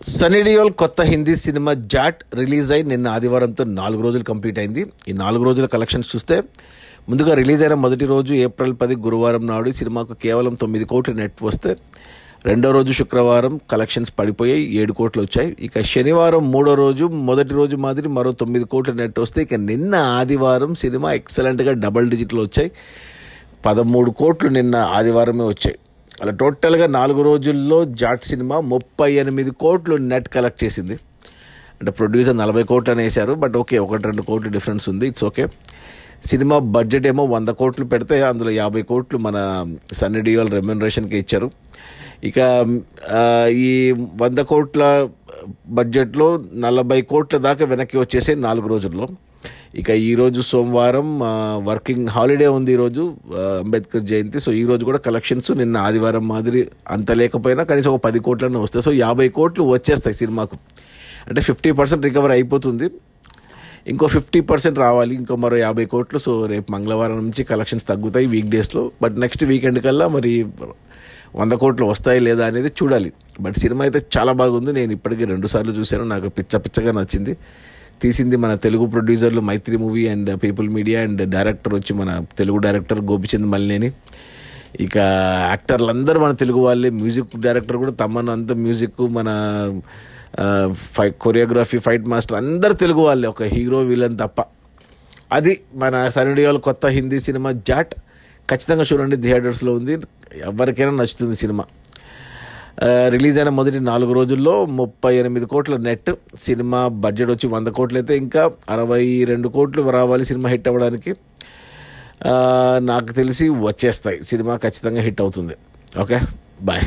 సన్నీ డియోల్ కొత్త Hindi cinema Jat release అయి నిన్న ఆదివారంతో 4 రోజులు కంప్లీట్ అయింది. ఈ 4 రోజుల కలెక్షన్స్ చూస్తే ముందుగా రిలీజ్ అయిన మొదటి రోజు ఏప్రిల్ 10 గురువారం నాడు ఈ సినిమాకు కేవలం 9 కోట్ల నెట్ వస్తే రెండో రోజు శుక్రవారం కలెక్షన్స్ పడిపోయాయి, 7 కోట్లు వచ్చాయి. ఇక శనివారం మూడో రోజు మొదటి రోజు మాదిరి మరో 9 కోట్ల నెట్ వస్తే ఇక నిన్న ఆదివారం సినిమా ఎక్సలెంట్గా డబుల్ డిజిట్లు వచ్చాయి. 13 కోట్లు నిన్న ఆదివారమే వచ్చాయి. అలా టోటల్గా 4 రోజుల్లో జాట్ సినిమా 38 కోట్లు నెట్ కలెక్ట్ చేసింది. అంటే ప్రొడ్యూసర్ 40 కోట్లు అని వేశారు, బట్ ఓకే, 1-2 కోట్లు డిఫరెన్స్ ఉంది, ఇట్స్ ఓకే. సినిమా బడ్జెట్ ఏమో 100 కోట్లు పెడితే అందులో 50 కోట్లు మన సన్నీ డియోల్ రెమ్యూనరేషన్కి ఇచ్చారు. ఇక ఈ 100 కోట్ల బడ్జెట్లో 40 కోట్ల దాకా వెనక్కి వచ్చేసాయి 4 రోజుల్లో. ఇక ఈరోజు సోమవారం వర్కింగ్ హాలిడే ఉంది, ఈరోజు అంబేద్కర్ జయంతి. సో ఈరోజు కూడా కలెక్షన్స్ నిన్న ఆదివారం మాదిరి అంత లేకపోయినా కనీసం ఒక 10 కోట్లనే వస్తాయి. సో 50 కోట్లు వచ్చేస్తాయి సినిమాకు. అంటే 50% రికవర్ అయిపోతుంది, ఇంకో 50% రావాలి, ఇంకో మరో 50 కోట్లు. సో రేపు మంగళవారం నుంచి కలెక్షన్స్ తగ్గుతాయి వీక్ డేస్లో, బట్ నెక్స్ట్ వీకెండ్ కల్లా మరి 100 కోట్లు వస్తాయి లేదా అనేది చూడాలి. బట్ సినిమా అయితే చాలా బాగుంది. నేను ఇప్పటికీ 2 సార్లు చూశాను, నాకు పిచ్చగా నచ్చింది. తీసింది మన తెలుగు ప్రొడ్యూసర్లు Mythri movie and people media, and director వచ్చి మన తెలుగు డైరెక్టర్ గోపిచంద్ మల్లేని. ఇక యాక్టర్లు అందరూ మన తెలుగు వాళ్ళే, మ్యూజిక్ డైరెక్టర్ కూడా తమన్, అంత మ్యూజిక్, మన కొరియోగ్రఫీ, ఫైట్ మాస్టర్ అందరు తెలుగు వాళ్ళే, ఒక హీరో విలన్ తప్ప. అది మన సన్నీ డియోల్ కొత్త హిందీ సినిమా జాట్. ఖచ్చితంగా చూడండి, థియేటర్స్లో ఉంది, ఎవరికైనా నచ్చుతుంది సినిమా. రిలీజ్ అయిన మొదటి 4 రోజుల్లో 38 కోట్ల నెట్. సినిమా బడ్జెట్ వచ్చి 100 కోట్లు అయితే ఇంకా 62 కోట్లు రావాలి సినిమా హిట్ అవ్వడానికి. నాకు తెలిసి వచ్చేస్తాయి, సినిమా ఖచ్చితంగా హిట్ అవుతుంది. Okay, bye.